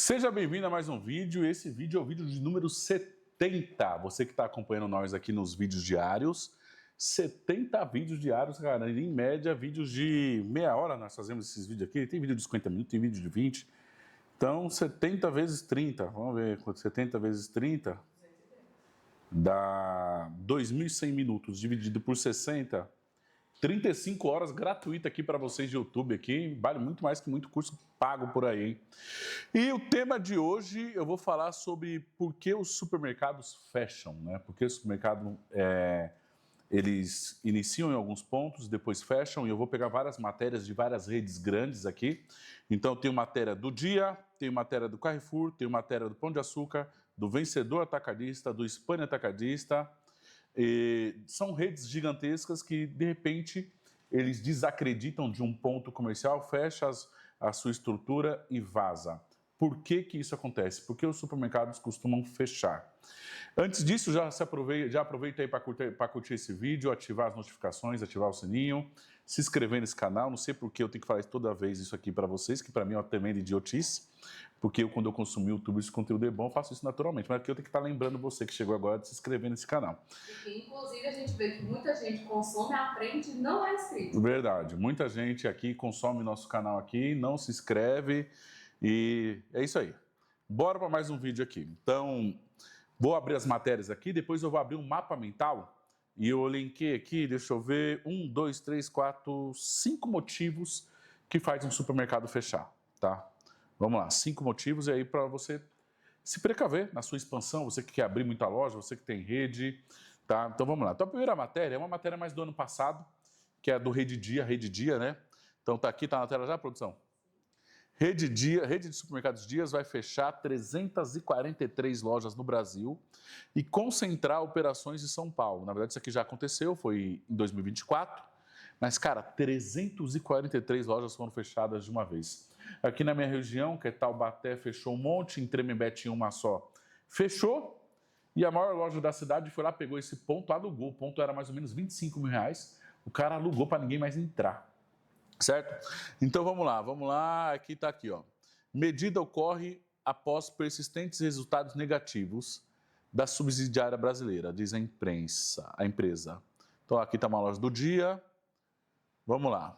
Seja bem-vindo a mais um vídeo. Esse vídeo é o vídeo de número 70. Você que está acompanhando nós aqui nos vídeos diários. 70 vídeos diários, cara. Em média, vídeos de meia hora nós fazemos esses vídeos aqui. Tem vídeo de 50 minutos, tem vídeo de 20. Então, 70 vezes 30. Vamos ver, 70 vezes 30 dá 2.100 minutos dividido por 60. 35 horas gratuita aqui para vocês de YouTube aqui, vale muito mais que muito curso pago por aí, hein? E o tema de hoje eu vou falar sobre por que os supermercados fecham, né? Porque o supermercado, eles iniciam em alguns pontos, depois fecham, e eu vou pegar várias matérias de várias redes grandes aqui. Então tenho matéria do Dia, tenho matéria do Carrefour, tenho matéria do Pão de Açúcar, do Vencedor Atacadista, do Espanha Atacadista. São redes gigantescas que, de repente, eles desacreditam de um ponto comercial, fecha a sua estrutura e vaza. Por que que isso acontece? Porque os supermercados costumam fechar. Antes disso, já aproveita aí para curtir esse vídeo, ativar as notificações, ativar o sininho, se inscrever nesse canal. Não sei por que eu tenho que falar toda vez isso aqui para vocês, que para mim é uma tremenda idiotice, porque quando eu consumo YouTube, esse conteúdo é bom, eu faço isso naturalmente. Mas aqui eu tenho que estar lembrando você que chegou agora de se inscrever nesse canal. Porque, inclusive, a gente vê que muita gente consome, aprende e não é inscrito. Verdade. Muita gente aqui consome nosso canal aqui, não se inscreve. E é isso aí. Bora para mais um vídeo aqui. Então, vou abrir as matérias aqui, depois eu vou abrir um mapa mental e eu elenquei aqui, deixa eu ver, 1, 2, 3, 4, 5 motivos que faz um supermercado fechar, tá? Vamos lá, 5 motivos e aí para você se precaver na sua expansão, você que quer abrir muita loja, você que tem rede, tá? Então vamos lá. Então a primeira matéria é uma matéria mais do ano passado, que é do Rede Dia, né? Então tá aqui, tá na tela já, produção? Rede de supermercados Dias vai fechar 343 lojas no Brasil e concentrar operações em São Paulo. Na verdade, isso aqui já aconteceu, foi em 2024, mas, cara, 343 lojas foram fechadas de uma vez. Aqui na minha região, que é Taubaté, fechou um monte, em Tremembé tinha uma só, fechou, e a maior loja da cidade foi lá, pegou esse ponto, alugou, o ponto era mais ou menos 25 mil reais, o cara alugou para ninguém mais entrar. Certo? Então vamos lá, aqui está aqui, ó. Medida ocorre após persistentes resultados negativos da subsidiária brasileira, diz a empresa. Então aqui está uma loja do Dia, vamos lá,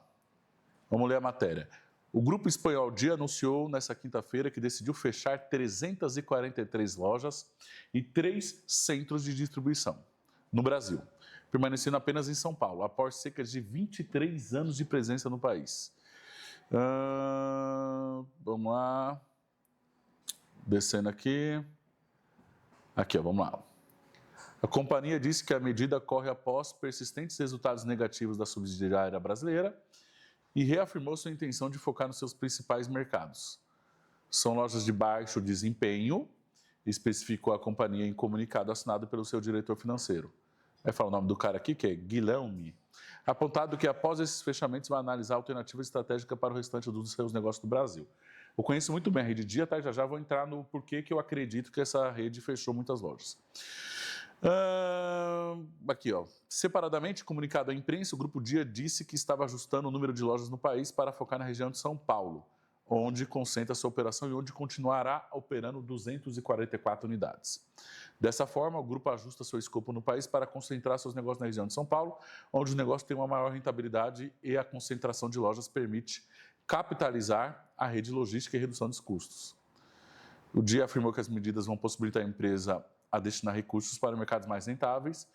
vamos ler a matéria. O grupo espanhol Dia anunciou nessa quinta-feira que decidiu fechar 343 lojas e 3 centros de distribuição no Brasil, permanecendo apenas em São Paulo, após cerca de 23 anos de presença no país. Vamos lá. Descendo aqui. Aqui, ó, vamos lá. A companhia disse que a medida ocorre após persistentes resultados negativos da subsidiária brasileira e reafirmou sua intenção de focar nos seus principais mercados. São lojas de baixo desempenho, especificou a companhia em comunicado assinado pelo seu diretor financeiro. Vai falar o nome do cara aqui, que é Guilherme, apontado que após esses fechamentos vai analisar alternativas estratégicas para o restante dos seus negócios do Brasil. Eu conheço muito bem a Rede Dia, tá? Já vou entrar no porquê que eu acredito que essa rede fechou muitas lojas. Aqui, ó. Separadamente, comunicado à imprensa, o Grupo Dia disse que estava ajustando o número de lojas no país para focar na região de São Paulo, onde concentra sua operação e onde continuará operando 244 unidades. Dessa forma, o grupo ajusta seu escopo no país para concentrar seus negócios na região de São Paulo, onde o negócio tem uma maior rentabilidade e a concentração de lojas permite capitalizar a rede logística e redução dos custos. O Dia afirmou que as medidas vão possibilitar a empresa a destinar recursos para mercados mais rentáveis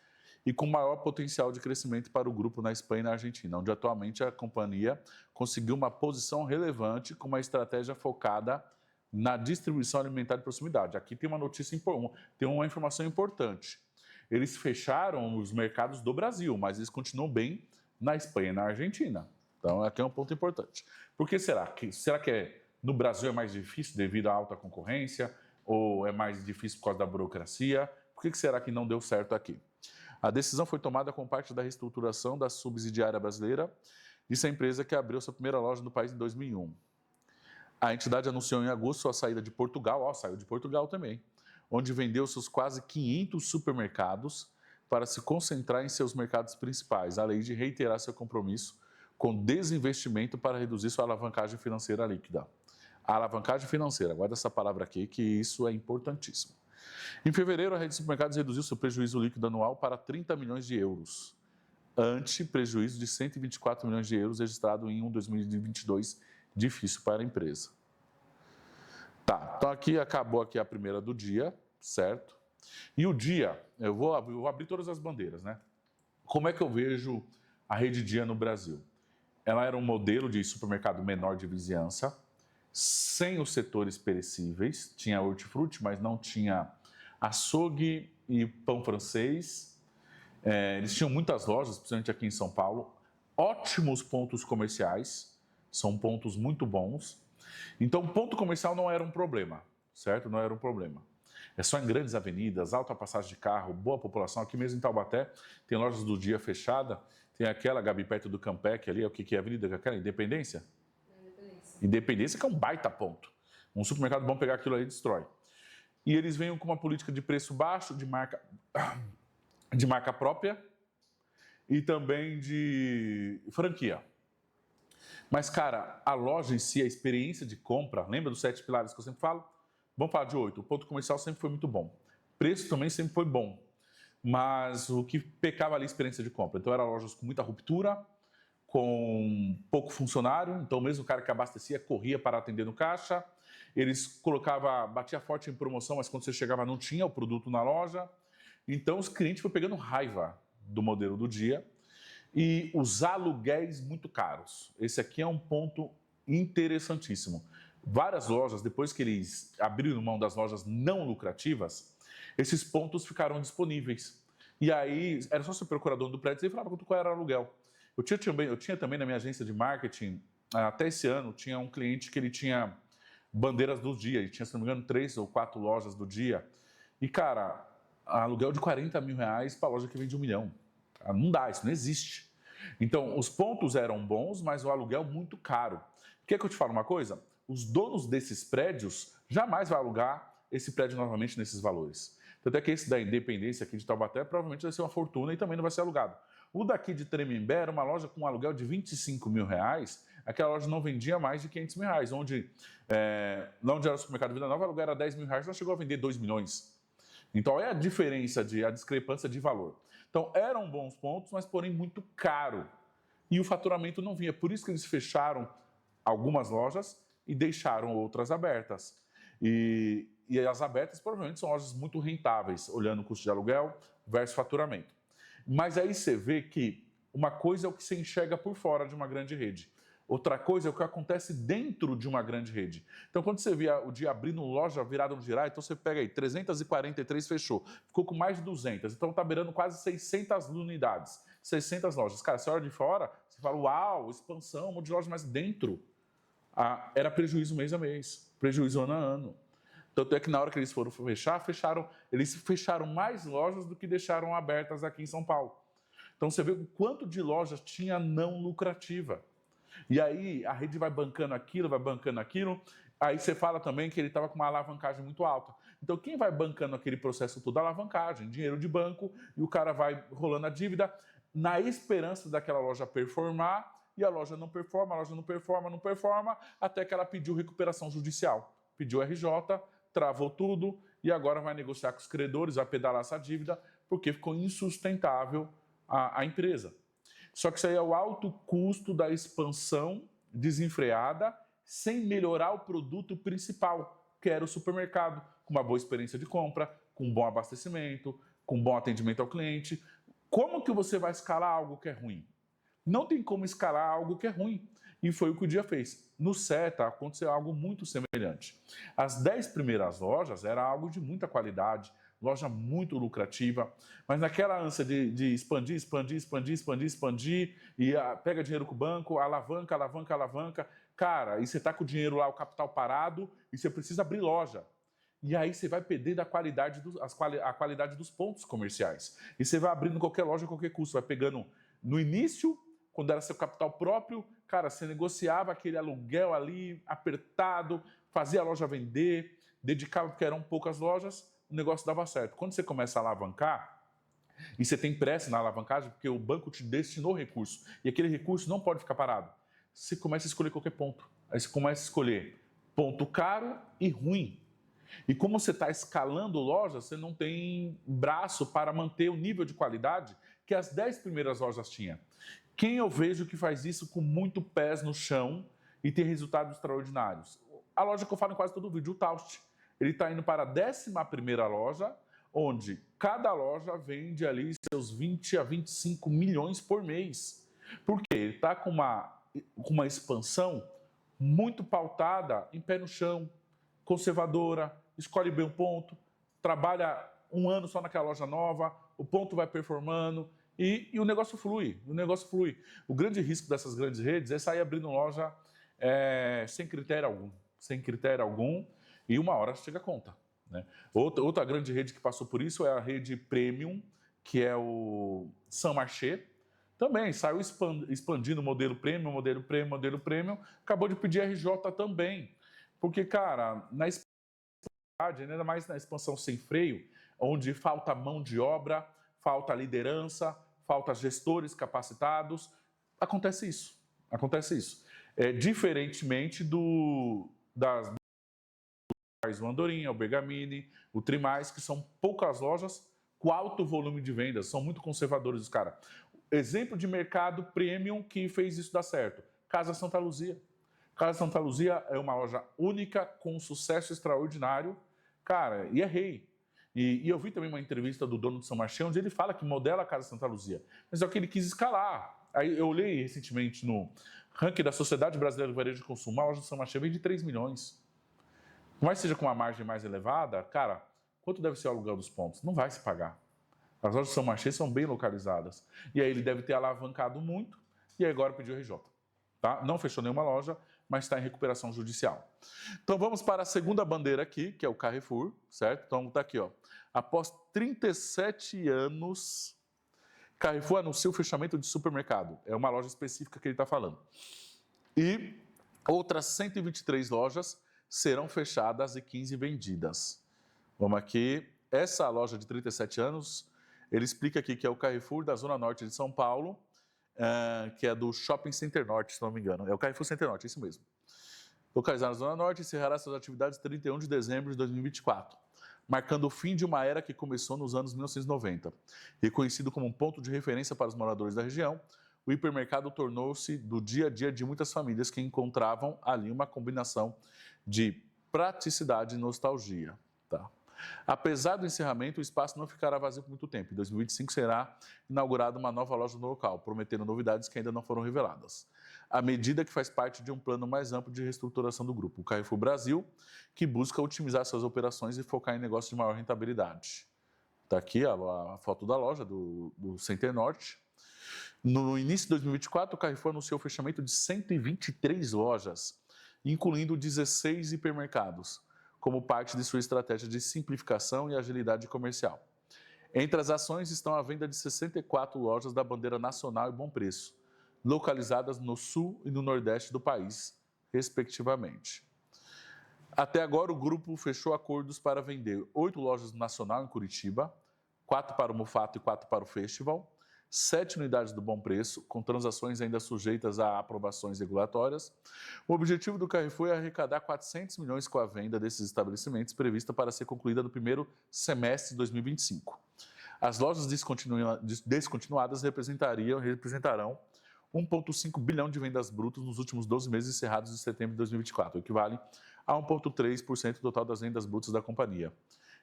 e com maior potencial de crescimento para o grupo na Espanha e na Argentina, onde atualmente a companhia conseguiu uma posição relevante com uma estratégia focada na distribuição alimentar de proximidade. Aqui tem uma notícia, tem uma informação importante. Eles fecharam os mercados do Brasil, mas eles continuam bem na Espanha e na Argentina. Então, aqui é um ponto importante. Por que será? Será que no Brasil é mais difícil devido à alta concorrência? Ou é mais difícil por causa da burocracia? Por que será que não deu certo aqui? A decisão foi tomada como parte da reestruturação da subsidiária brasileira, disse a empresa que abriu sua primeira loja no país em 2001. A entidade anunciou em agosto sua saída de Portugal, saiu de Portugal também, onde vendeu seus quase 500 supermercados para se concentrar em seus mercados principais, além de reiterar seu compromisso com desinvestimento para reduzir sua alavancagem financeira líquida. A alavancagem financeira, guarda essa palavra aqui, que isso é importantíssimo. Em fevereiro, a rede de supermercados reduziu seu prejuízo líquido anual para 30 milhões de euros, ante prejuízo de 124 milhões de euros registrado em 2022, difícil para a empresa. Tá, então aqui acabou aqui a primeira do dia, certo? E o dia, eu vou abrir todas as bandeiras, né? Como é que eu vejo a Rede Dia no Brasil? Ela era um modelo de supermercado menor de vizinhança, sem os setores perecíveis, tinha hortifruti, mas não tinha açougue e pão francês. Eles tinham muitas lojas, principalmente aqui em São Paulo, ótimos pontos comerciais, são pontos muito bons. Então, ponto comercial não era um problema, certo? Não era um problema. É só em grandes avenidas, alta passagem de carro, boa população. Aqui mesmo em Taubaté, tem lojas do dia fechada. Tem aquela, Gabi, perto do Campec ali, o que é a avenida? Aquela Independência? Independência, que é um baita ponto. Um supermercado bom pegar aquilo ali e destrói. E eles vêm com uma política de preço baixo, de marca própria e também de franquia. Mas, cara, a loja em si, a experiência de compra, lembra dos 7 pilares que eu sempre falo? Vamos falar de 8. O ponto comercial sempre foi muito bom. Preço também sempre foi bom. Mas o que pecava ali, a experiência de compra. Então, eram lojas com muita ruptura, com pouco funcionário. Então, mesmo o cara que abastecia, corria para atender no caixa. Eles batia forte em promoção, mas quando você chegava não tinha o produto na loja. Então, os clientes foram pegando raiva do modelo do dia. E os aluguéis muito caros. Esse aqui é um ponto interessantíssimo. Várias lojas, depois que eles abriram mão das lojas não lucrativas, esses pontos ficaram disponíveis. E aí, era só ser procurador do prédio e falava qual era o aluguel. Eu tinha também na minha agência de marketing, até esse ano, tinha um cliente que ele tinha bandeiras do dia. Ele tinha, se não me engano, 3 ou 4 lojas do dia. E, cara, aluguel de 40 mil reais para a loja que vende 1 milhão. Não dá, isso não existe. Então, os pontos eram bons, mas o aluguel muito caro. Quer que eu te fale uma coisa? Os donos desses prédios jamais vão alugar esse prédio novamente nesses valores. Tanto é que esse da Independência aqui de Taubaté provavelmente vai ser uma fortuna e também não vai ser alugado. O daqui de Tremembé era uma loja com um aluguel de 25 mil reais, aquela loja não vendia mais de 500 mil reais, onde era o supermercado Vida Nova, o aluguel era 10 mil reais, ela chegou a vender 2 milhões. Então, é a diferença, a discrepância de valor. Então, eram bons pontos, mas porém muito caro. E o faturamento não vinha. Por isso que eles fecharam algumas lojas e deixaram outras abertas. E as abertas provavelmente são lojas muito rentáveis, olhando o custo de aluguel versus faturamento. Mas aí você vê que uma coisa é o que você enxerga por fora de uma grande rede. Outra coisa é o que acontece dentro de uma grande rede. Então, quando você via o dia abrindo loja virada no girar, então você pega aí, 343 fechou, ficou com mais de 200. Então, está beirando quase 600 unidades, 600 lojas. Cara, você olha de fora, você fala, uau, expansão, um monte de loja, mas dentro era prejuízo mês a mês, prejuízo ano a ano. Tanto é que na hora que eles foram fechar, eles fecharam mais lojas do que deixaram abertas aqui em São Paulo. Então, você vê o quanto de lojas tinha não lucrativa. E aí a rede vai bancando aquilo, aí você fala também que ele estava com uma alavancagem muito alta. Então quem vai bancando aquele processo todo? Alavancagem, dinheiro de banco, e o cara vai rolando a dívida na esperança daquela loja performar, e a loja não performa, até que ela pediu recuperação judicial. Pediu RJ, travou tudo, e agora vai negociar com os credores, vai pedalar essa dívida, porque ficou insustentável a empresa. Só que isso aí é o alto custo da expansão desenfreada, sem melhorar o produto principal, que era o supermercado, com uma boa experiência de compra, com um bom abastecimento, com um bom atendimento ao cliente. Como que você vai escalar algo que é ruim? Não tem como escalar algo que é ruim. E foi o que o dia fez. No CETA aconteceu algo muito semelhante. As 10 primeiras lojas era algo de muita qualidade, loja muito lucrativa, mas naquela ânsia de expandir, e pega dinheiro com o banco, alavanca, cara, e você está com o dinheiro lá, o capital parado, e você precisa abrir loja. E aí você vai perder a qualidade dos pontos comerciais. E você vai abrindo qualquer loja a qualquer custo, vai pegando no início, quando era seu capital próprio, cara, você negociava aquele aluguel ali apertado, fazia a loja vender, dedicava, porque eram poucas lojas, o negócio dava certo. Quando você começa a alavancar, e você tem pressa na alavancagem, porque o banco te destinou recurso, e aquele recurso não pode ficar parado, você começa a escolher qualquer ponto. Aí você começa a escolher ponto caro e ruim. E como você está escalando loja, você não tem braço para manter o nível de qualidade que as 10 primeiras lojas tinham. Quem eu vejo que faz isso com muito pés no chão e tem resultados extraordinários? A loja que eu falo em quase todo vídeo, o Taust. Ele está indo para a 11ª loja, onde cada loja vende ali seus 20 a 25 milhões por mês. Por quê? Ele está com uma expansão muito pautada em pé no chão, conservadora, escolhe bem o ponto, trabalha um ano só naquela loja nova, o ponto vai performando e o negócio flui, O grande risco dessas grandes redes é sair abrindo loja sem critério algum, e uma hora chega a conta. Né? Outra grande rede que passou por isso é a rede Premium, que é o Saint Marché. Também saiu expandindo o modelo Premium, acabou de pedir RJ também. Porque, cara, na expansão, ainda mais na expansão sem freio, onde falta mão de obra, falta liderança, falta gestores capacitados, acontece isso. Diferentemente das o Andorinha, o Bergamini, o Trimais, que são poucas lojas com alto volume de vendas, são muito conservadores os caras. Exemplo de mercado premium que fez isso dar certo, Casa Santa Luzia. Casa Santa Luzia é uma loja única, com um sucesso extraordinário, cara, e é rei. E eu vi também uma entrevista do dono do Saint Marché, onde ele fala que modela a Casa Santa Luzia, mas é o que ele quis escalar. Aí eu olhei recentemente no ranking da Sociedade Brasileira de Varejo de Consumo, a loja do Saint Marché vende 3 milhões. Por mais que seja com uma margem mais elevada, cara, quanto deve ser o aluguel dos pontos? Não vai se pagar. As lojas do Saint Marché são bem localizadas. E aí ele deve ter alavancado muito e agora pediu RJ. Tá? Não fechou nenhuma loja, mas está em recuperação judicial. Então vamos para a segunda bandeira aqui, que é o Carrefour, certo? Então está aqui, ó. Após 37 anos, Carrefour anuncia o fechamento de supermercado. É uma loja específica que ele está falando. E outras 123 lojas serão fechadas e 15 vendidas. Vamos aqui. Essa loja de 37 anos, ele explica aqui que é o Carrefour da Zona Norte de São Paulo, que é do Shopping Center Norte, se não me engano. É o Carrefour Center Norte, isso mesmo. Localizado na Zona Norte, encerrará suas atividades 31 de dezembro de 2024, marcando o fim de uma era que começou nos anos 1990. Reconhecido como um ponto de referência para os moradores da região, o hipermercado tornou-se do dia a dia de muitas famílias que encontravam ali uma combinação de praticidade e nostalgia. Tá? Apesar do encerramento, o espaço não ficará vazio por muito tempo. Em 2025 será inaugurada uma nova loja no local, prometendo novidades que ainda não foram reveladas. A medida que faz parte de um plano mais amplo de reestruturação do grupo, o Carrefour Brasil, que busca otimizar suas operações e focar em negócios de maior rentabilidade. Está aqui a foto da loja do Center Norte. No início de 2024, o Carrefour anunciou o fechamento de 123 lojas, incluindo 16 hipermercados, como parte de sua estratégia de simplificação e agilidade comercial. Entre as ações estão a venda de 64 lojas da bandeira nacional e Bom Preço, localizadas no sul e no nordeste do país, respectivamente. Até agora, o grupo fechou acordos para vender 8 lojas do Nacional em Curitiba, 4 para o Mufato e 4 para o Festival, 7 unidades do Bom Preço, com transações ainda sujeitas a aprovações regulatórias. O objetivo do Carrefour é arrecadar 400 milhões com a venda desses estabelecimentos, prevista para ser concluída no primeiro semestre de 2025. As lojas descontinuadas representarão 1,5 bilhão de vendas brutas nos últimos 12 meses encerrados de setembro de 2024, o equivale a 1,3% do total das vendas brutas da companhia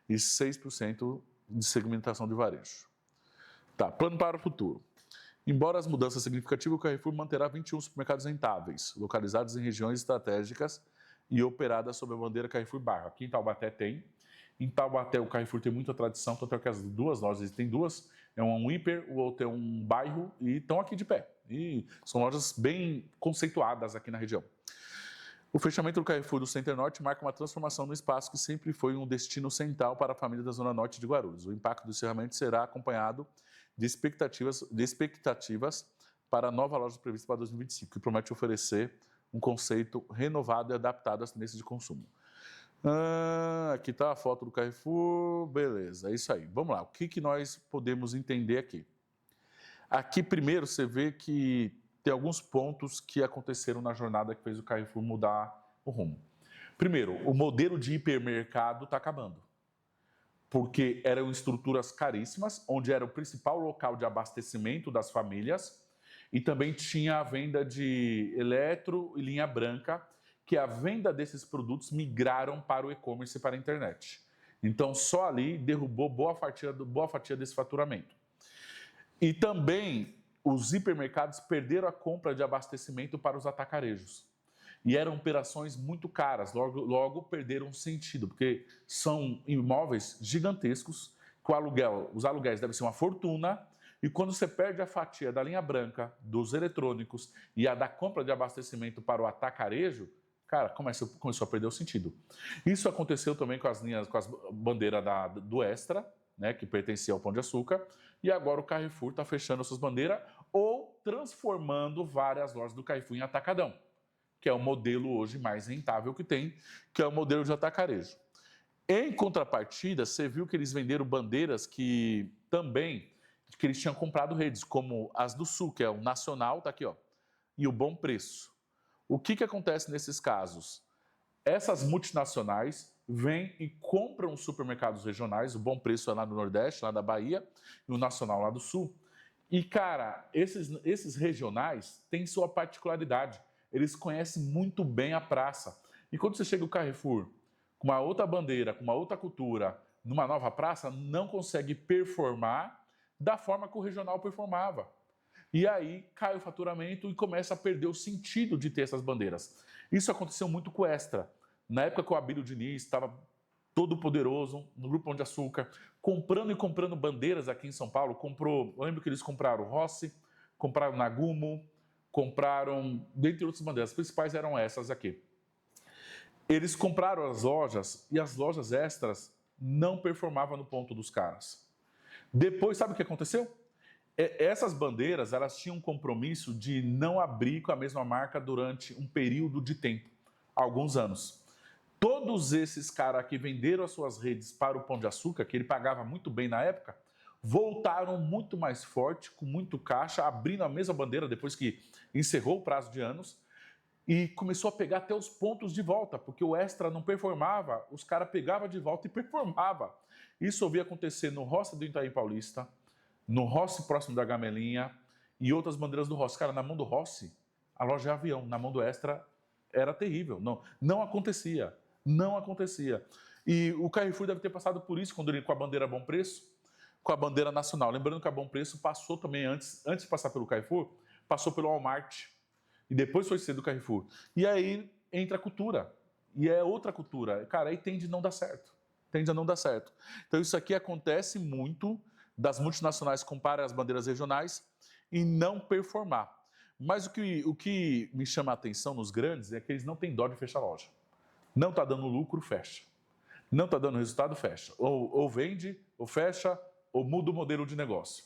e 6% de segmentação de varejo. Tá, plano para o futuro. Embora as mudanças significativas, o Carrefour manterá 21 supermercados rentáveis, localizados em regiões estratégicas e operadas sob a bandeira Carrefour Bairro. Aqui em Taubaté tem. Em Taubaté o Carrefour tem muita tradição, tanto é que as duas lojas, tem duas, é um hiper, o outro é um bairro e estão aqui de pé. E são lojas bem conceituadas aqui na região. O fechamento do Carrefour do Center Norte marca uma transformação no espaço que sempre foi um destino central para a família da Zona Norte de Guarulhos. O impacto do encerramento será acompanhado de expectativas para a nova loja prevista para 2025, que promete oferecer um conceito renovado e adaptado às tendências de consumo. Aqui está a foto do Carrefour, beleza, é isso aí. Vamos lá, o que nós podemos entender aqui? Aqui, primeiro, você vê que tem alguns pontos que aconteceram na jornada que fez o Carrefour mudar o rumo. Primeiro, o modelo de hipermercado está acabando, porque eram estruturas caríssimas, onde era o principal local de abastecimento das famílias, e também tinha a venda de eletro e linha branca, que a venda desses produtos migraram para o e-commerce e para a internet. Então, só ali derrubou boa fatia desse faturamento. E também os hipermercados perderam a compra de abastecimento para os atacarejos. E eram operações muito caras, logo perderam sentido, porque são imóveis gigantescos, que os aluguéis devem ser uma fortuna, e quando você perde a fatia da linha branca, dos eletrônicos e a da compra de abastecimento para o atacarejo, cara, começou a perder o sentido. Isso aconteceu também com as bandeiras do Extra, né, que pertencia ao Pão de Açúcar, e agora o Carrefour está fechando suas bandeiras ou transformando várias lojas do Carrefour em atacadão, que é o modelo hoje mais rentável que tem, que é o modelo de atacarejo. Em contrapartida, você viu que eles venderam bandeiras que eles tinham comprado redes, como as do Sul, que é o Nacional, tá aqui, ó, e o Bom Preço. O que acontece nesses casos? Essas multinacionais vêm e compram os supermercados regionais, o Bom Preço é lá do Nordeste, lá da Bahia, e o Nacional lá do Sul. E, cara, esses regionais têm sua particularidade. Eles conhecem muito bem a praça. E quando você chega no Carrefour, com uma outra bandeira, com uma outra cultura, numa nova praça, não consegue performar da forma que o regional performava. E aí cai o faturamento e começa a perder o sentido de ter essas bandeiras. Isso aconteceu muito com o Extra. Na época que o Abílio Diniz estava todo poderoso no Grupo Pão de Açúcar, comprando e comprando bandeiras aqui em São Paulo. Eu lembro que eles compraram Rossi, compraram Nagumo, compraram, dentre outras bandeiras. As principais eram essas aqui. Eles compraram as lojas e as lojas Extras não performavam no ponto dos caras. Depois, sabe o que aconteceu? Essas bandeiras, elas tinham um compromisso de não abrir com a mesma marca durante um período de tempo, alguns anos. Todos esses caras que venderam as suas redes para o Pão de Açúcar, que ele pagava muito bem na época, voltaram muito mais forte, com muito caixa, abrindo a mesma bandeira depois que encerrou o prazo de anos, e começou a pegar até os pontos de volta, porque o Extra não performava, os caras pegavam de volta e performava. Isso eu vi acontecer no Rossi do Itaim Paulista, no Rossi próximo da Gamelinha e outras bandeiras do Rossi. Cara, na mão do Rossi, a loja é avião, na mão do Extra era terrível, não acontecia, não acontecia. E o Carrefour deve ter passado por isso quando ele com a bandeira Bom Preço, com a bandeira nacional. Lembrando que a Bom Preço passou também antes de passar pelo Carrefour, passou pelo Walmart e depois foi ser do Carrefour. E aí entra a cultura, e é outra cultura. Cara, aí tende a não dar certo. Então isso aqui acontece muito das multinacionais comprarem as bandeiras regionais e não performar. Mas o que me chama a atenção nos grandes é que eles não têm dó de fechar a loja. Não está dando lucro, fecha. Não está dando resultado, fecha. Ou vende, ou fecha, ou muda o modelo de negócio.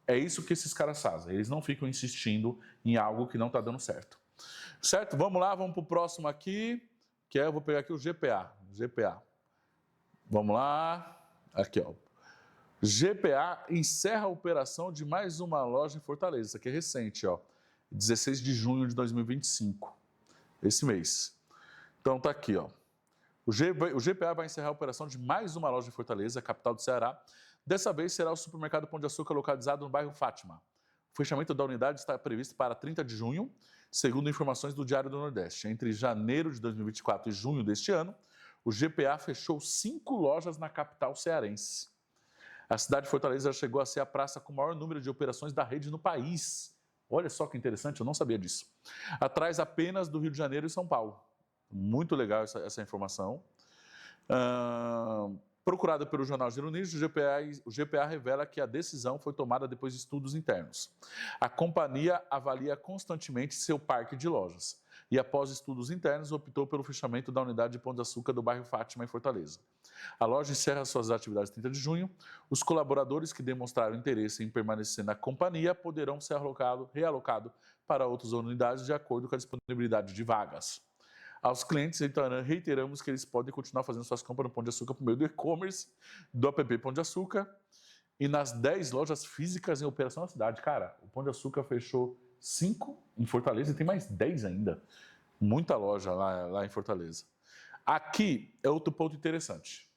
É isso que esses caras fazem. Eles não ficam insistindo em algo que não está dando certo. Certo? Vamos lá, vamos para o próximo aqui, que eu vou pegar aqui o GPA. Vamos lá. Aqui, ó. GPA encerra a operação de mais uma loja em Fortaleza. Isso aqui é recente, ó. 16 de junho de 2025. Esse mês. Então tá aqui, ó. O GPA vai encerrar a operação de mais uma loja em Fortaleza, capital do Ceará. Dessa vez será o supermercado Pão de Açúcar localizado no bairro Fátima. O fechamento da unidade está previsto para 30 de junho, segundo informações do Diário do Nordeste. Entre janeiro de 2024 e junho deste ano, o GPA fechou 5 lojas na capital cearense. A cidade de Fortaleza chegou a ser a praça com o maior número de operações da rede no país. Olha só que interessante, eu não sabia disso. Atrás apenas do Rio de Janeiro e São Paulo. Muito legal essa informação. Procurado pelo jornal Giro News, o GPA revela que a decisão foi tomada depois de estudos internos. A companhia avalia constantemente seu parque de lojas e, após estudos internos, optou pelo fechamento da unidade de Pão de Açúcar do bairro Fátima, em Fortaleza. A loja encerra suas atividades 30 de junho. Os colaboradores que demonstraram interesse em permanecer na companhia poderão ser realocados para outras unidades de acordo com a disponibilidade de vagas. Aos clientes, então, reiteramos que eles podem continuar fazendo suas compras no Pão de Açúcar por meio do e-commerce, do app Pão de Açúcar e nas 10 lojas físicas em operação na cidade. Cara, o Pão de Açúcar fechou 5 em Fortaleza e tem mais 10 ainda. Muita loja lá em Fortaleza. Aqui é outro ponto interessante.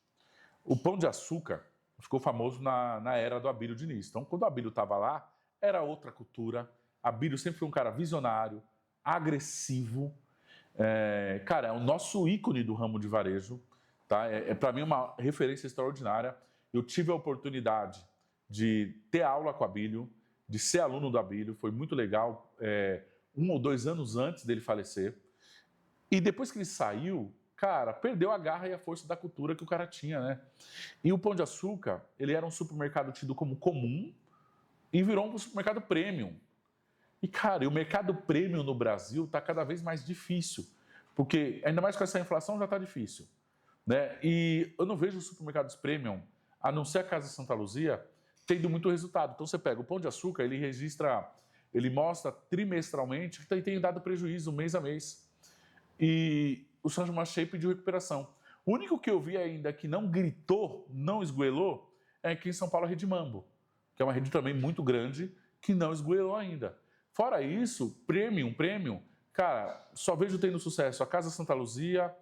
O Pão de Açúcar ficou famoso na era do Abílio Diniz. Então, quando o Abílio estava lá, era outra cultura. Abílio sempre foi um cara visionário, agressivo. Cara, é o nosso ícone do ramo de varejo. Tá? Para mim, uma referência extraordinária. Eu tive a oportunidade de ter aula com o Abílio, de ser aluno do Abílio. Foi muito legal, 1 ou 2 anos antes dele falecer. E depois que ele saiu, cara, perdeu a garra e a força da cultura que o cara tinha, né? E o Pão de Açúcar, ele era um supermercado tido como comum e virou um supermercado premium. E, cara, o mercado premium no Brasil está cada vez mais difícil, porque ainda mais com essa inflação já está difícil, né? E eu não vejo os supermercados premium, a não ser a Casa Santa Luzia, tendo muito resultado. Então você pega o Pão de Açúcar, ele mostra trimestralmente que tem dado prejuízo mês a mês. E o São João Shape de recuperação. O único que eu vi ainda que não gritou, não esgoelou, é aqui em São Paulo a Rede Mambo, que é uma rede também muito grande, que não esgoelou ainda. Fora isso, premium, cara, só vejo tendo sucesso a Casa Santa Luzia,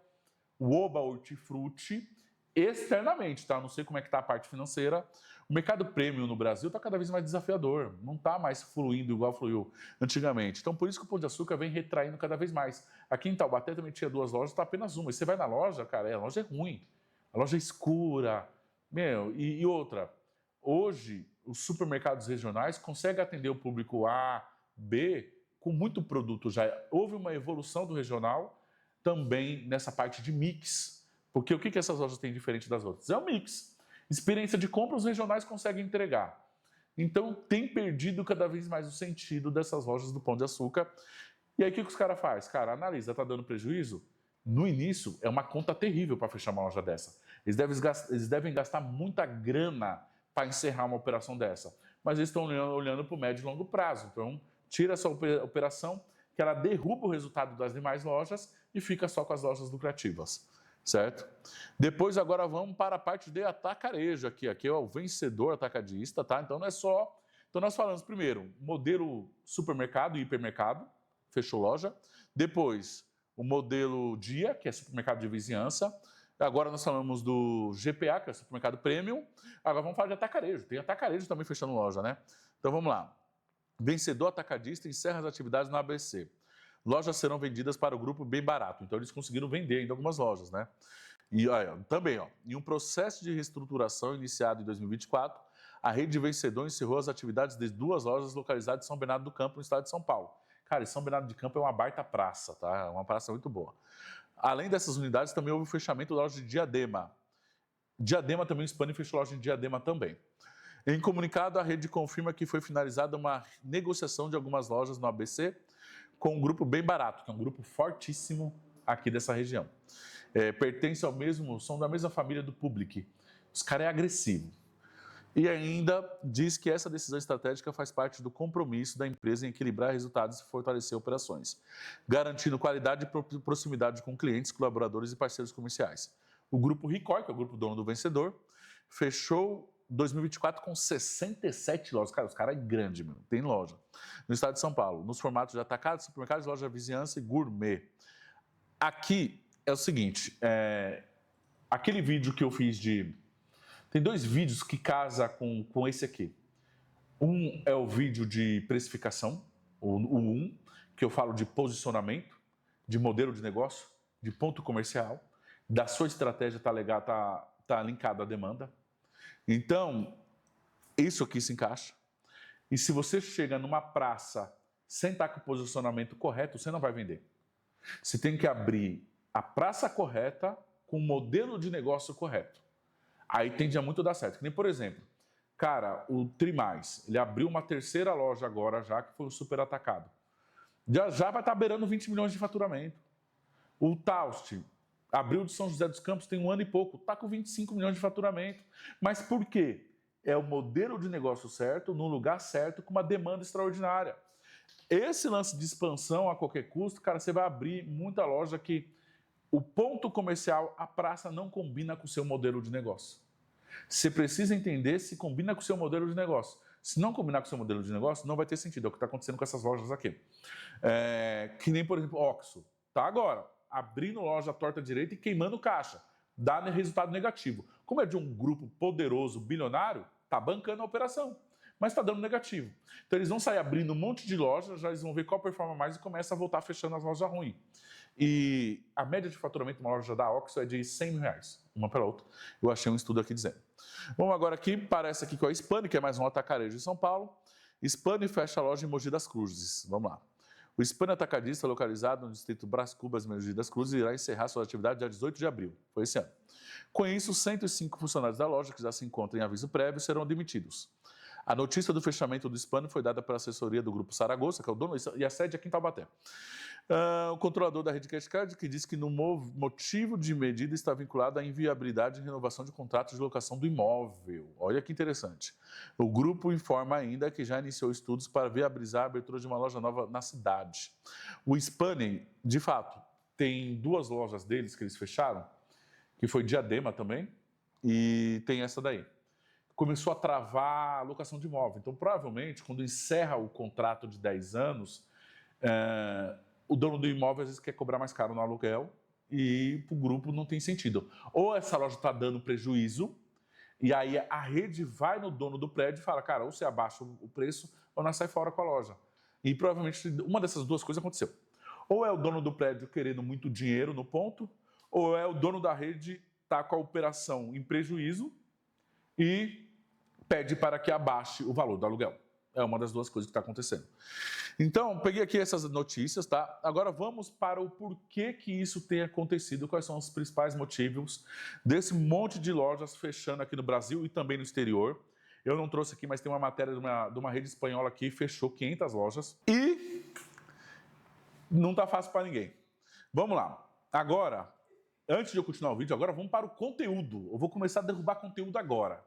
o Oba Hortifruti, externamente, tá? Não sei como é que tá a parte financeira. O mercado premium no Brasil está cada vez mais desafiador, não está mais fluindo igual fluiu antigamente. Então, por isso que o Pão de Açúcar vem retraindo cada vez mais. Aqui em Taubaté também tinha 2 lojas, está apenas uma. E você vai na loja, cara, a loja é ruim, a loja é escura. E outra, hoje os supermercados regionais conseguem atender o público A, B, com muito produto já. Houve uma evolução do regional também nessa parte de mix. Porque o que essas lojas têm diferente das outras? É o mix. Experiência de compra, os regionais conseguem entregar. Então, tem perdido cada vez mais o sentido dessas lojas do Pão de Açúcar. E aí, o que os caras fazem? Cara, analisa, está dando prejuízo? No início, é uma conta terrível para fechar uma loja dessa. Eles devem gastar muita grana para encerrar uma operação dessa. Mas eles estão olhando para o médio e longo prazo. Então, tira essa operação, que ela derruba o resultado das demais lojas e fica só com as lojas lucrativas. Certo? Depois, agora vamos para a parte de atacarejo aqui. Aqui é o vencedor atacadista, tá? Então, não é só... Então, nós falamos primeiro, modelo supermercado e hipermercado, fechou loja. Depois, o modelo dia, que é supermercado de vizinhança. Agora nós falamos do GPA, que é supermercado premium. Agora vamos falar de atacarejo. Tem atacarejo também fechando loja, né? Então, vamos lá. Vencedor atacadista encerra as atividades na ABC. Lojas serão vendidas para o grupo Bem Barato. Então, eles conseguiram vender ainda algumas lojas, né? E também, em um processo de reestruturação iniciado em 2024, a rede Vencedor encerrou as atividades de 2 lojas localizadas em São Bernardo do Campo, no estado de São Paulo. Cara, São Bernardo do Campo é uma baita praça, tá? É uma praça muito boa. Além dessas unidades, também houve o fechamento da loja de Diadema. Diadema também, o Spani fechou a loja de Diadema também. Em comunicado, a rede confirma que foi finalizada uma negociação de algumas lojas no ABC com o grupo Bem Barato, que é um grupo fortíssimo aqui dessa região. Pertence são da mesma família do Public. Os caras é agressivo. E ainda diz que essa decisão estratégica faz parte do compromisso da empresa em equilibrar resultados e fortalecer operações, garantindo qualidade e proximidade com clientes, colaboradores e parceiros comerciais. O grupo Ricor, que é o grupo dono do Vencedor, fechou 2024 com 67 lojas. Cara, os caras é grande, meu. Tem loja. No estado de São Paulo, nos formatos de atacado, supermercados, loja de vizinhança e gourmet. Aqui é o seguinte, aquele vídeo que eu fiz Tem 2 vídeos que casam com esse aqui. Um é o vídeo de precificação, o 1, que eu falo de posicionamento, de modelo de negócio, de ponto comercial, da sua estratégia tá linkada à demanda. Então, isso aqui se encaixa. E se você chega numa praça sem estar com o posicionamento correto, você não vai vender. Você tem que abrir a praça correta com o modelo de negócio correto. Aí tende a muito dar certo. Que nem, por exemplo, cara, o Trimais, ele abriu uma 3ª loja agora já, que foi o super atacado. Já vai estar beirando 20 milhões de faturamento. O Taust abriu de São José dos Campos tem 1 ano e pouco, está com 25 milhões de faturamento. Mas por quê? É o modelo de negócio certo, no lugar certo, com uma demanda extraordinária. Esse lance de expansão a qualquer custo, cara, você vai abrir muita loja que o ponto comercial, a praça não combina com o seu modelo de negócio. Você precisa entender se combina com o seu modelo de negócio. Se não combinar com o seu modelo de negócio, não vai ter sentido. É o que está acontecendo com essas lojas aqui. Que nem, por exemplo, Oxxo. Tá agora. abrindo loja à torta direita e queimando caixa. Dá resultado negativo. Como é de um grupo poderoso, bilionário, está bancando a operação, mas está dando negativo. Então eles vão sair abrindo um monte de lojas, já eles vão ver qual performa mais e começa a voltar fechando as lojas ruins. E a média de faturamento de uma loja da Oxxo é de R$100 mil, uma pela outra. Eu achei um estudo aqui dizendo. Vamos agora aqui, parece aqui com a Spani, que é mais um atacarejo de São Paulo. Spani fecha a loja em Mogi das Cruzes. Vamos lá. O Spani Atacadista, localizado no distrito Brás Cubas, Mogi das Cruzes, irá encerrar sua atividade dia 18 de abril. Foi esse ano. Com isso, 105 funcionários da loja, que já se encontram em aviso prévio, serão demitidos. A notícia do fechamento do Spani foi dada pela assessoria do Grupo Saragossa, que é o dono, e a sede aqui em Taubaté. O controlador da rede Cashcard, que disse que no motivo de medida está vinculado à inviabilidade e renovação de contratos de locação do imóvel. Olha que interessante. O grupo informa ainda que já iniciou estudos para viabilizar a abertura de uma loja nova na cidade. O Spani, de fato, tem 2 lojas deles que eles fecharam, que foi Diadema também, e tem essa daí. Começou a travar a locação de imóvel. Então, provavelmente, quando encerra o contrato de 10 anos, o dono do imóvel às vezes quer cobrar mais caro no aluguel e para o grupo não tem sentido. Ou essa loja está dando prejuízo e aí a rede vai no dono do prédio e fala, cara, ou você abaixa o preço ou nós sai fora com a loja. E provavelmente uma dessas 2 coisas aconteceu. Ou é o dono do prédio querendo muito dinheiro no ponto, ou é o dono da rede está com a operação em prejuízo e pede para que abaixe o valor do aluguel. É uma das 2 coisas que está acontecendo. Então, peguei aqui essas notícias, tá? Agora vamos para o porquê que isso tem acontecido, quais são os principais motivos desse monte de lojas fechando aqui no Brasil e também no exterior. Eu não trouxe aqui, mas tem uma matéria de uma rede espanhola aqui, fechou 500 lojas e não está fácil para ninguém. Vamos lá. Agora, antes de eu continuar o vídeo, agora vamos para o conteúdo. Eu vou começar a derrubar conteúdo agora.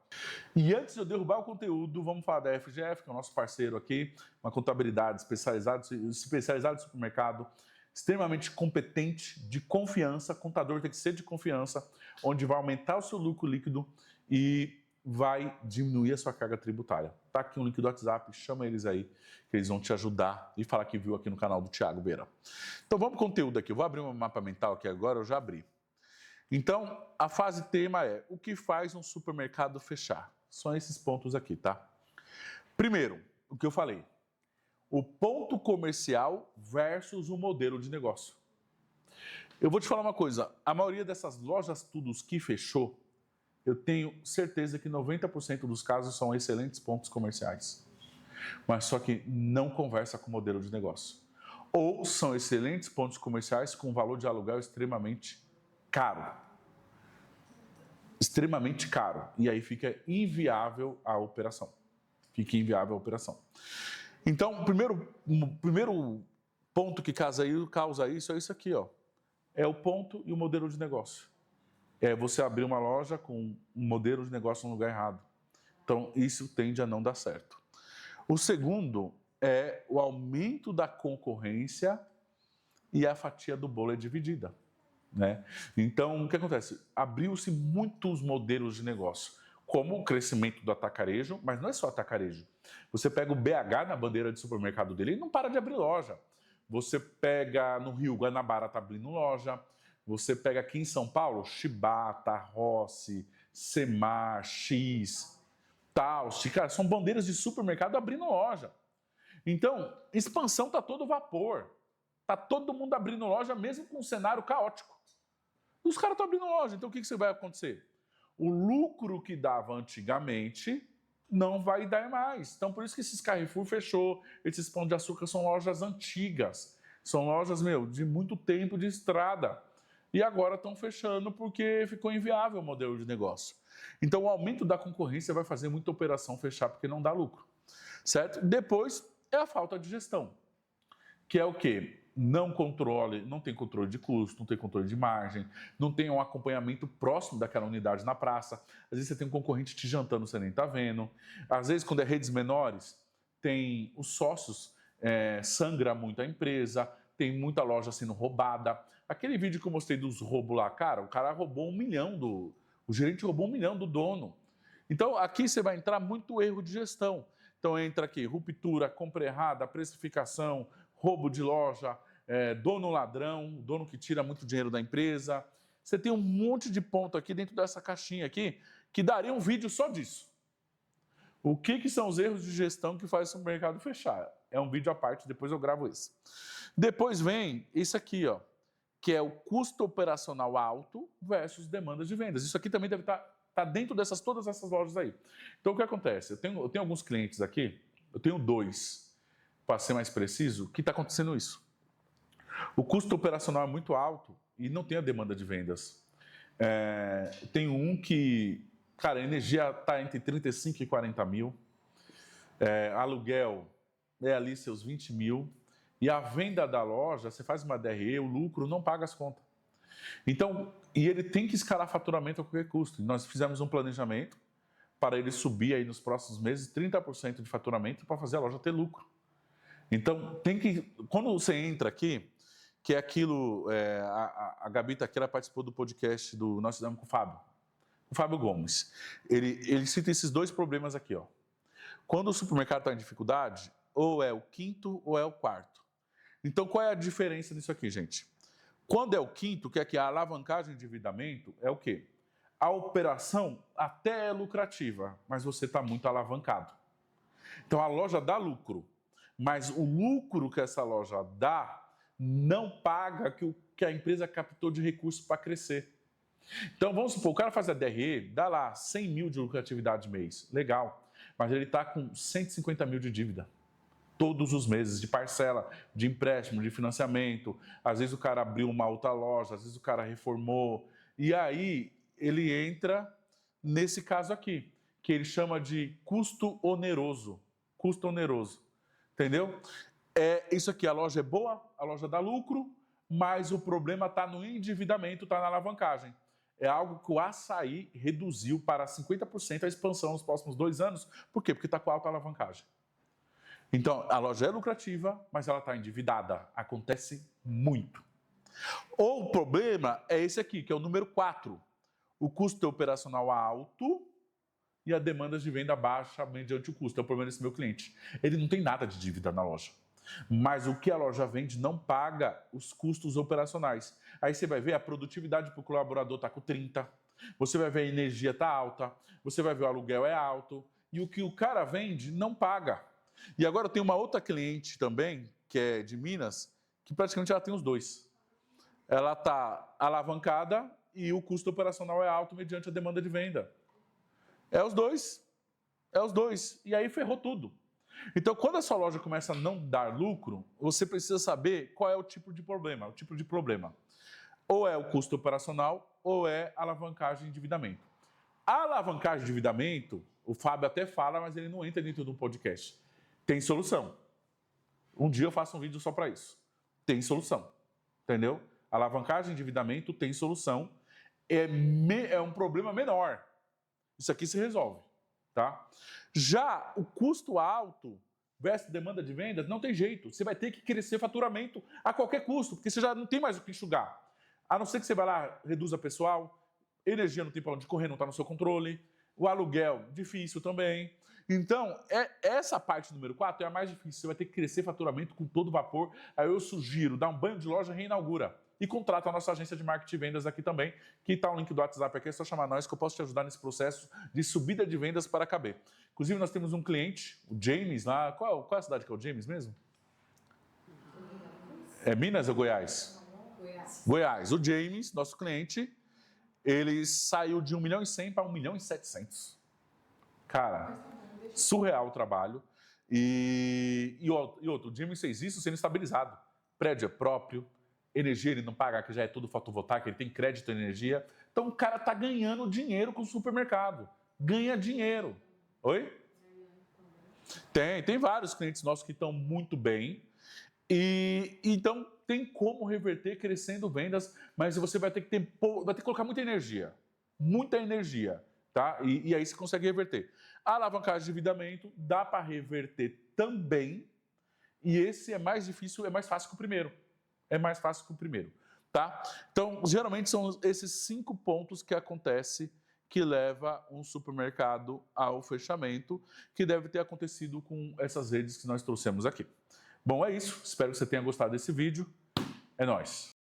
E antes de eu derrubar o conteúdo, vamos falar da FGF, que é o nosso parceiro aqui, uma contabilidade especializada em supermercado, extremamente competente, de confiança, contador tem que ser de confiança, onde vai aumentar o seu lucro líquido e vai diminuir a sua carga tributária. Tá aqui um link do WhatsApp, chama eles aí, que eles vão te ajudar e falar que viu aqui no canal do Thiago Beira. Então vamos para o conteúdo aqui. Eu vou abrir um mapa mental aqui agora, eu já abri. Então, a fase tema é o que faz um supermercado fechar. São esses pontos aqui, tá? Primeiro, o que eu falei. O ponto comercial versus o modelo de negócio. Eu vou te falar uma coisa. A maioria dessas lojas todos que fechou, eu tenho certeza que 90% dos casos são excelentes pontos comerciais. Mas só que não conversa com o modelo de negócio. Ou são excelentes pontos comerciais com valor de aluguel extremamente caro. Extremamente caro. E aí fica inviável a operação. Fica inviável a operação. Então, o primeiro ponto que causa isso é isso aqui, ó. É o ponto e o modelo de negócio. É você abrir uma loja com um modelo de negócio no lugar errado. Então, isso tende a não dar certo. O segundo é o aumento da concorrência e a fatia do bolo é dividida. Né? Então, o que acontece? Abriu-se muitos modelos de negócio, como o crescimento do atacarejo, mas não é só atacarejo. Você pega o BH na bandeira de supermercado dele e não para de abrir loja. Você pega no Rio, Guanabara está abrindo loja. Você pega aqui em São Paulo, Chibata, Rossi, Semar, X, Taust, cara, são bandeiras de supermercado abrindo loja. Então, expansão está todo vapor. Está todo mundo abrindo loja, mesmo com um cenário caótico. Os caras estão abrindo loja, então o que vai acontecer? O lucro que dava antigamente não vai dar mais. Então, por isso que esses Carrefour fechou, esses Pão de Açúcar são lojas antigas. São lojas, de muito tempo de estrada. E agora estão fechando porque ficou inviável o modelo de negócio. Então, o aumento da concorrência vai fazer muita operação fechar porque não dá lucro. Certo? Depois é a falta de gestão, que é o quê? Não tem controle de custo, não tem controle de margem, não tem um acompanhamento próximo daquela unidade na praça. Às vezes você tem um concorrente te jantando, você nem está vendo. Às vezes, quando é redes menores, tem os sócios, sangra muito a empresa, tem muita loja sendo roubada. Aquele vídeo que eu mostrei dos roubos lá, cara, o cara roubou 1 milhão o gerente roubou 1 milhão do dono. Então, aqui você vai entrar muito erro de gestão. Então, entra aqui ruptura, compra errada, precificação, roubo de loja, dono ladrão, dono que tira muito dinheiro da empresa. Você tem um monte de ponto aqui dentro dessa caixinha aqui que daria um vídeo só disso. O que são os erros de gestão que faz o supermercado fechar? É um vídeo à parte, depois eu gravo esse. Depois vem isso aqui, ó, que é o custo operacional alto versus demandas de vendas. Isso aqui também deve estar dentro todas essas lojas aí. Então, o que acontece? Eu tenho alguns clientes aqui, eu tenho 2, para ser mais preciso, que está acontecendo isso. O custo operacional é muito alto e não tem a demanda de vendas. Tem um que, cara, a energia está entre 35 e 40 mil, aluguel é ali seus 20 mil, e a venda da loja, você faz uma DRE, o lucro não paga as contas. Então, e ele tem que escalar faturamento a qualquer custo. E nós fizemos um planejamento para ele subir aí nos próximos meses 30% de faturamento para fazer a loja ter lucro. Então, quando você entra aqui, que é aquilo, a Gabi tá aqui, ela participou do podcast nós fizemos com o Fábio Gomes. Ele cita esses 2 problemas aqui, ó. Quando o supermercado está em dificuldade, ou é o 5º ou é o 4º. Então, qual é a diferença nisso aqui, gente? Quando é o 5º, que é aqui a alavancagem de endividamento, é o quê? A operação até é lucrativa, mas você está muito alavancado. Então, a loja dá lucro, mas o lucro que essa loja dá não paga que a empresa captou de recursos para crescer. Então, vamos supor, o cara faz a DRE, dá lá 100 mil de lucratividade mês, legal, mas ele está com 150 mil de dívida. Todos os meses, de parcela, de empréstimo, de financiamento. Às vezes o cara abriu uma outra loja, às vezes o cara reformou. E aí ele entra nesse caso aqui, que ele chama de custo oneroso. Custo oneroso. Entendeu? Isso aqui, a loja é boa, a loja dá lucro, mas o problema está no endividamento, está na alavancagem. É algo que o Açaí reduziu para 50% a expansão nos próximos 2 anos. Por quê? Porque está com alta alavancagem. Então, a loja é lucrativa, mas ela está endividada. Acontece muito. Ou o problema é esse aqui, que é o número 4. O custo operacional alto e a demanda de venda baixa mediante o custo. É o problema desse meu cliente. Ele não tem nada de dívida na loja. Mas o que a loja vende não paga os custos operacionais. Aí você vai ver a produtividade para o colaborador está com 30. Você vai ver a energia está alta. Você vai ver o aluguel é alto. E o que o cara vende não paga. E agora eu tenho uma outra cliente também, que é de Minas, que praticamente ela tem os 2. Ela está alavancada e o custo operacional é alto mediante a demanda de venda. É os 2. É os 2. E aí ferrou tudo. Então, quando a sua loja começa a não dar lucro, você precisa saber qual é o tipo de problema. O tipo de problema. Ou é o custo operacional, ou é alavancagem e endividamento. A alavancagem e endividamento, o Fábio até fala, mas ele não entra dentro do podcast. Tem solução. Um dia eu faço um vídeo só para isso. Tem solução. Entendeu? Alavancagem e endividamento tem solução. É um problema menor. Isso aqui se resolve. Tá? Já o custo alto versus demanda de vendas, não tem jeito. Você vai ter que crescer faturamento a qualquer custo, porque você já não tem mais o que enxugar. A não ser que você vá lá, reduza pessoal, energia não tem para onde correr, não está no seu controle, o aluguel, difícil também. Então, essa parte número 4 é a mais difícil. Você vai ter que crescer faturamento com todo vapor. Aí eu sugiro, dá um banho de loja, reinaugura. E contrata a nossa agência de marketing e vendas aqui também, que está o link do WhatsApp aqui, é só chamar nós que eu posso te ajudar nesse processo de subida de vendas para caber. Inclusive, nós temos um cliente, o James, lá. Qual é a cidade que é o James mesmo? É Minas ou Goiás? Goiás. O James, nosso cliente, ele saiu de 1.100.000 para 1.700.000. Cara, surreal o trabalho. E outro, o James fez isso sendo estabilizado. Prédio é próprio, energia ele não paga, que já é tudo fotovoltaico, ele tem crédito em energia. Então o cara tá ganhando dinheiro com o supermercado. Ganha dinheiro. Oi? Tem vários clientes nossos que estão muito bem. E então tem como reverter crescendo vendas, mas você vai ter que colocar muita energia. Muita energia. Tá? E aí você consegue reverter. A alavancagem de endividamento dá para reverter também. E esse é mais difícil, é mais fácil que o primeiro. É mais fácil que o primeiro, tá? Então, geralmente são esses 5 pontos que acontece que leva um supermercado ao fechamento, que deve ter acontecido com essas redes que nós trouxemos aqui. Bom, é isso. Espero que você tenha gostado desse vídeo. É nóis.